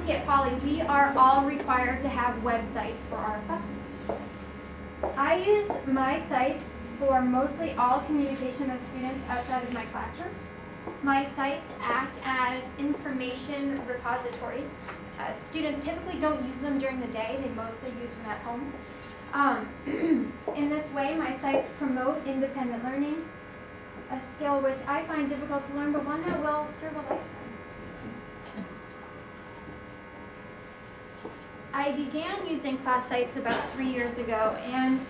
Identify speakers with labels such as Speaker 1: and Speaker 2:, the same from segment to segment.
Speaker 1: university at Poly, we are all required to have websites for our classes. I use my sites for mostly all communication with students outside of my classroom. My sites act as information repositories. Students typically don't use them during the day, they mostly use them at home. In this way, my sites promote independent learning, a skill which I find difficult to learn, but one that will serve a lifetime. I began using class sites about 3 years ago, and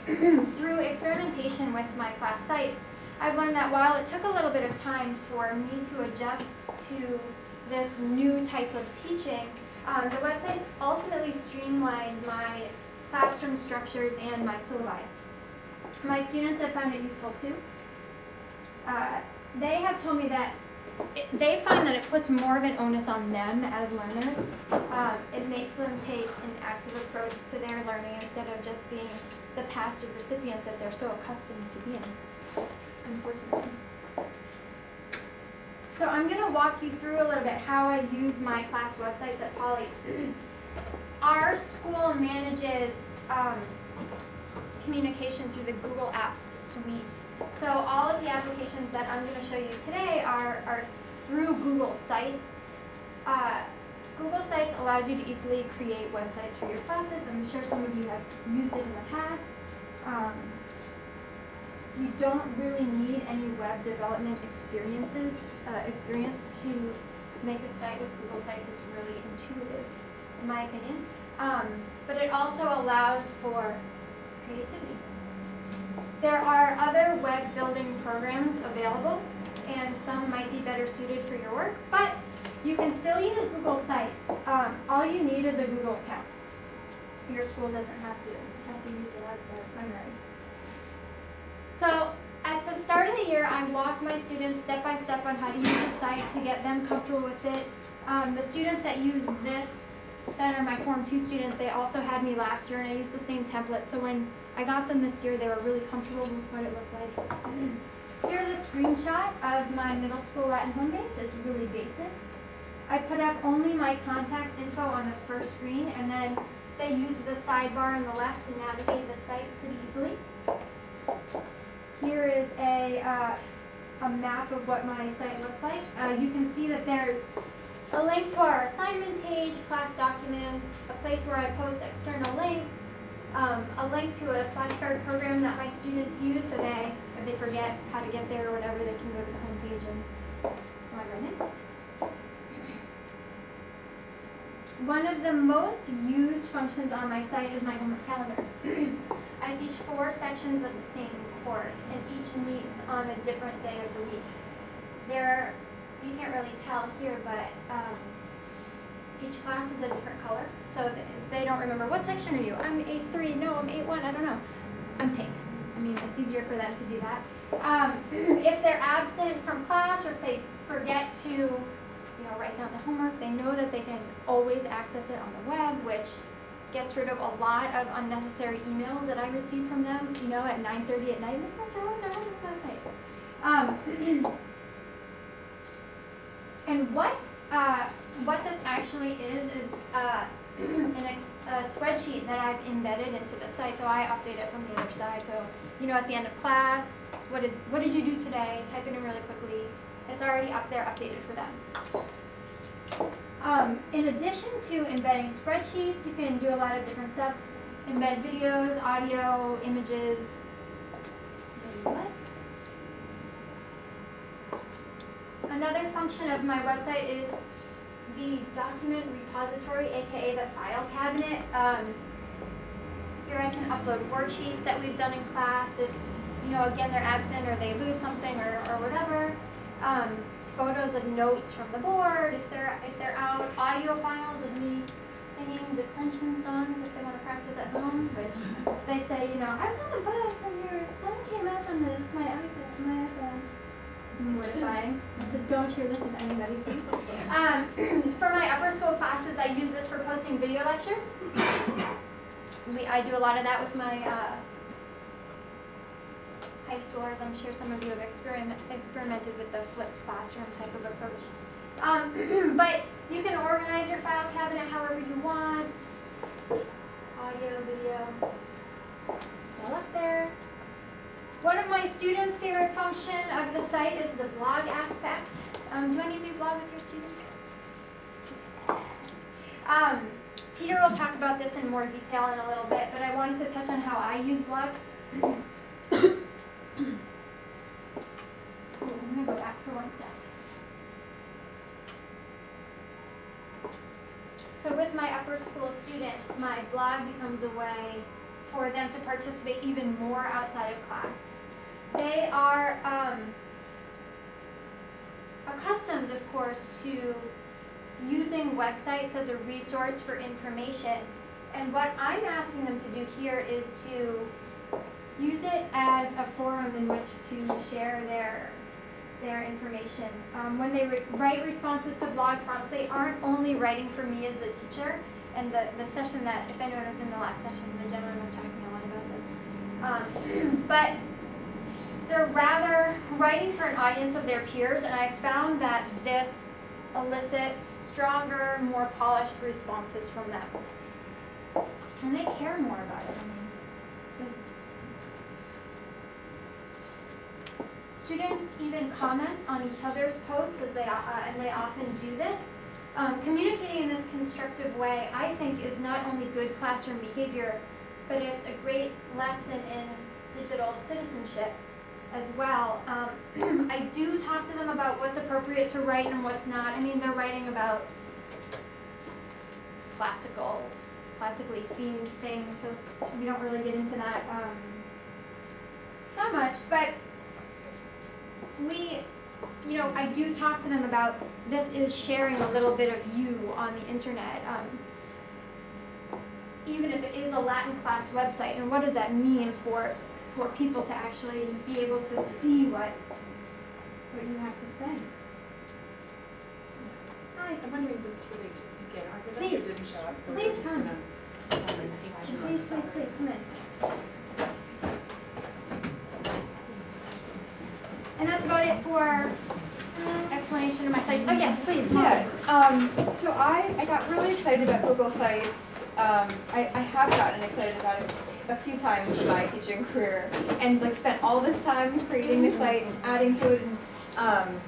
Speaker 1: through experimentation with my class sites, I've learned that while it took a little bit of time for me to adjust to this new type of teaching, the websites ultimately streamlined my classroom structures and my syllabi. My students have found it useful too. They have told me that they find that it puts more of an onus on them as learners. It makes them take an active approach to their learning instead of just being the passive recipients that they're so accustomed to being, unfortunately. So I'm going to walk you through a little bit how I use my class websites at Poly. Our school manages communication through the Google Apps suite. So all of the applications that I'm going to show you today are through Google Sites. Google Sites allows you to easily create websites for your classes. I'm sure some of you have used it in the past. You don't really need any web development experience to make a site with Google Sites. It's really intuitive, in my opinion. But it also allows for creativity. There are other web building programs available, and some might be better suited for your work, but you can still use Google Sites. All you need is a Google account. Your school doesn't have to use it as their primary. So at the start of the year, I walk my students step by step on how to use the site to get them comfortable with it. The students that use this, that are my Form 2 students, they also had me last year, and I used the same template. So when I got them this year, they were really comfortable with what it looked like. Here's a screenshot of my middle school Latin homepage. It's really basic. I put up only my contact info on the first screen, and then they use the sidebar on the left to navigate the site pretty easily. Here is a map of what my site looks like. You can see that there's a link to our assignment page, class documents, a place where I post external links, a link to a flashcard program that my students use, so if they forget how to get there or whatever, they can go to the home page and log right in. One of the most used functions on my site is my homework calendar. I teach 4 sections of the same course, and each meets on a different day of the week. You can't really tell here, but each class is a different color, so they don't remember, what section are you? I'm 8-3, no, I'm 8-1, I don't know. I'm pink. I mean, it's easier for them to do that. If they're absent from class, or if they forget to write down the homework, they know that they can always access it on the web, which gets rid of a lot of unnecessary emails that I receive from them, at 9:30 at night. Miss Nestor, what was our homework last night? And what this actually is a spreadsheet that I've embedded into the site, so I update it from the other side. So, at the end of class, what did you do today? Type it in really quickly. It's already up there, updated for them. In addition to embedding spreadsheets, you can do a lot of different stuff. Embed videos, audio, images. Another function of my website is the document repository, aka the file cabinet. Here I can upload worksheets that we've done in class if, again, they're absent or they lose something or whatever. Photos of notes from the board if they're out. Audio files of me singing declension songs if they want to practice at home, which they say, I was on the bus and your song came out on my iPad. It's mortifying. So don't share this with anybody, please. For my upper school classes, I use this for posting video lectures. I do a lot of that with my high schoolers. I'm sure some of you have experimented with the flipped classroom type of approach. But you can organize your file cabinet however my students' favorite function of the site is the blog aspect. Do any of you blog with your students? Peter will talk about this in more detail in a little bit, but I wanted to touch on how I use blogs. I'm going to go back for 1 sec. So with my upper school students, my blog becomes a way for them to participate even more outside of class. They are accustomed, of course, to using websites as a resource for information. And what I'm asking them to do here is to use it as a forum in which to share their information. When they write responses to blog prompts, they aren't only writing for me as the teacher. And the session that, if anyone was in the last session, the gentleman was talking a lot about this. But they're rather writing for an audience of their peers, and I found that this elicits stronger, more polished responses from them. And they care more about it. I mean, students even comment on each other's posts, as and they often do this. Communicating in this constructive way, I think, is not only good classroom behavior, but it's a great lesson in digital citizenship as well. I do talk to them about what's appropriate to write and what's not. I mean, they're writing about classically themed things, so we don't really get into that so much, but I do talk to them about this is sharing a little bit of you on the internet, even if it is a Latin class website, and what does that mean for people to actually be able to see what you have to say. Hi.
Speaker 2: I'm wondering if it's too late to sneak in. Our presenter
Speaker 1: Please.
Speaker 2: didn't show up, so
Speaker 1: Please
Speaker 2: we're just
Speaker 1: come.
Speaker 2: going to...
Speaker 1: Please, come in. And that's about it for explanation of my sites. Oh yes, please.
Speaker 3: Yeah. So I got really excited about Google Sites. I have gotten excited about it a few times in my teaching career, and spent all this time creating the site and adding to it, and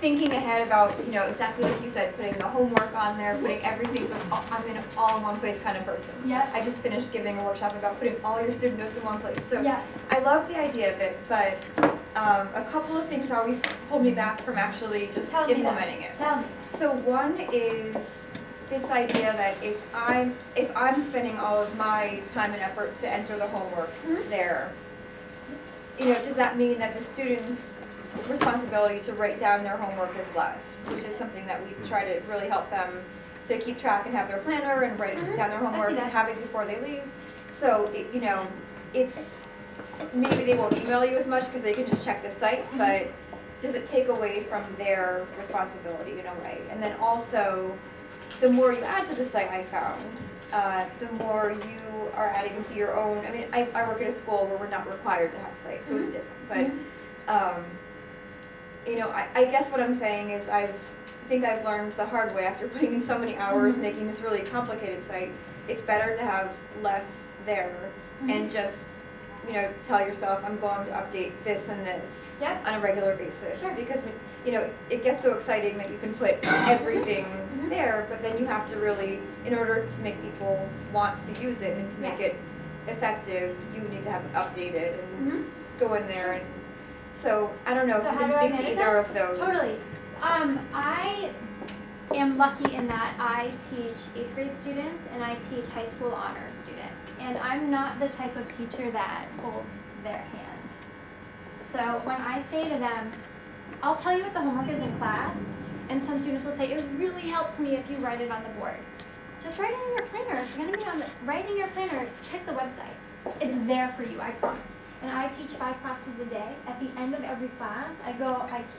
Speaker 3: thinking ahead about exactly like you said, putting the homework on there, putting everything. So I'm an all-in-one-place kind of person.
Speaker 1: Yeah.
Speaker 3: I just finished giving a workshop about putting all your student notes in one place. So
Speaker 1: yeah.
Speaker 3: I love the idea of it, but a couple of things always hold me back from actually just implementing it.
Speaker 1: Tell me.
Speaker 3: So one is this idea that if I'm spending all of my time and effort to enter the homework there, does that mean that the students' responsibility to write down their homework is less, which is something that we try to really help them to keep track and have their planner and write down their homework and have it before they leave. So it's maybe they won't email you as much because they can just check the site, but does it take away from their responsibility in a way? And then also, the more you add to the site, I found, the more you are adding into your own. I mean, I work at a school where we're not required to have sites, so it's different. But I guess what I'm saying is I think I've learned the hard way after putting in so many hours making this really complicated site. It's better to have less there and just tell yourself I'm going to update this and this on a regular basis, because it gets so exciting that you can put everything there, but then you have to really, in order to make people want to use it and to make it effective, you need to have it updated and go in there. And so I don't know if you can speak to either of those.
Speaker 1: Totally. I am lucky in that I teach 8th grade students and I teach high school honors students. And I'm not the type of teacher that holds their hand. So when I say to them, I'll tell you what the homework is in class, and some students will say, it really helps me if you write it on the board. Just write it in your planner. It's going to be write in your planner, check the website. It's there for you, I promise. And I teach 5 classes a day. At the end of every class, I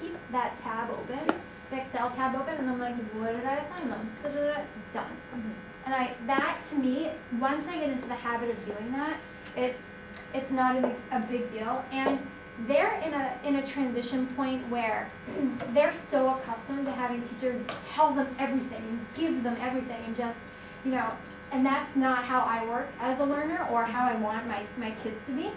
Speaker 1: keep that tab open, the Excel tab open, and I'm like, what did I assign them? Done. And that to me, once I get into the habit of doing that, it's not a big deal. And they're in a transition point where they're so accustomed to having teachers tell them everything, give them everything, and just you know, and that's not how I work as a learner or how I want my kids to be.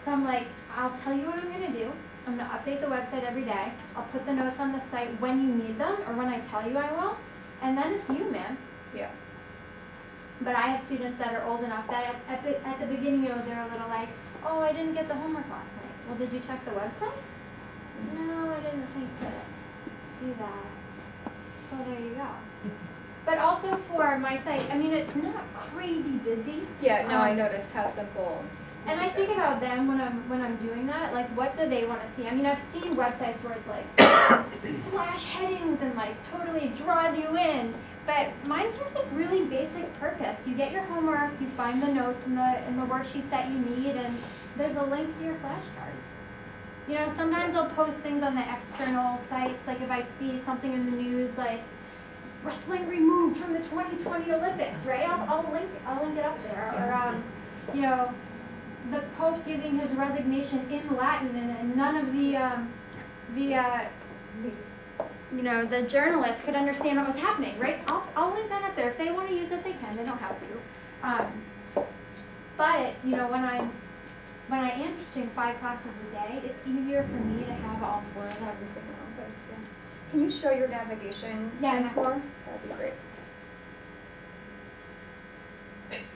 Speaker 1: So I'm like, I'll tell you what I'm gonna do. I'm gonna update the website every day. I'll put the notes on the site when you need them or when I tell you I will, and then it's you, man.
Speaker 3: Yeah.
Speaker 1: But I have students that are old enough that at the beginning, you know, they're a little like, oh, I didn't get the homework last night. Well, did you check the website? No, I didn't think to do that. Well, there you go. But also for my site, I mean, it's not crazy busy.
Speaker 3: Yeah, no, I noticed how simple.
Speaker 1: And I think about them when I'm doing that, like what do they want to see? I mean, I've seen websites where it's like flash headings and like totally draws you in. But mine serves a really basic purpose. You get your homework, you find the notes and the worksheets that you need, and there's a link to your flashcards. You know, sometimes I'll post things on the external sites, like if I see something in the news like wrestling removed from the 2020 Olympics, right? I'll link it up there. Or you know, the Pope giving his resignation in Latin, and none of you know, the journalists could understand what was happening, right? I'll link that up there. If they want to use it, they can. They don't have to. But you know, when I am teaching 5 classes a day, it's easier for me to have all 4 of everything on place. Yeah.
Speaker 3: Can you show your navigation?
Speaker 1: Yeah.
Speaker 3: Nestor? That'd be great. Thanks.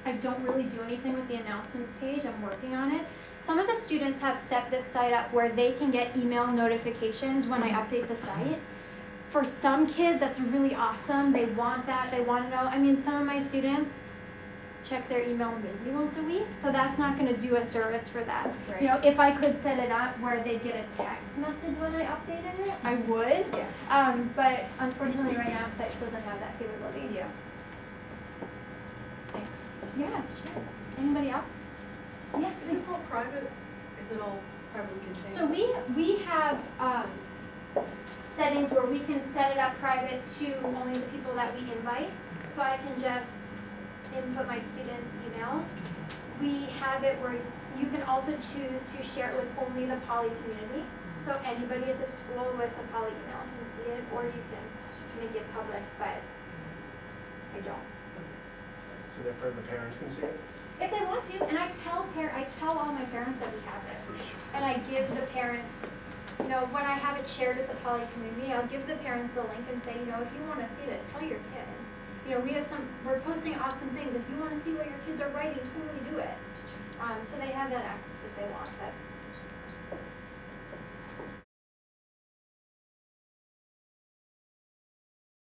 Speaker 1: I don't really do anything with the announcements page. I'm working on it. Some of the students have set this site up where they can get email notifications when I update the site. For some kids, that's really awesome. They want that. They want to know. I mean, some of my students check their email maybe once a week, so that's not going to do a service for them.
Speaker 3: Right.
Speaker 1: You know, if I could set it up where they get a text message when I updated it, I would.
Speaker 3: Yeah.
Speaker 1: But unfortunately, right now, Sites doesn't have that capability.
Speaker 3: Yeah. Thanks.
Speaker 1: Yeah, sure. Anybody else? Yes.
Speaker 2: Is this all private? Is it all privately contained?
Speaker 1: So we have settings where we can set it up private to only the people that we invite. So I can just input my students' emails. We have it where you can also choose to share it with only the poly community. So anybody at the school with a poly email can see it, or you can make it public, but I don't.
Speaker 4: So therefore the parents can see it?
Speaker 1: If they want to, and I tell all my parents that we have this, and I give the parents, you know, when I have it shared with the poly community, I'll give the parents the link and say, you know, if you want to see this, tell your kid. You know, we're posting awesome things. If you want to see what your kids are writing, totally do it. So they have that access if they want. But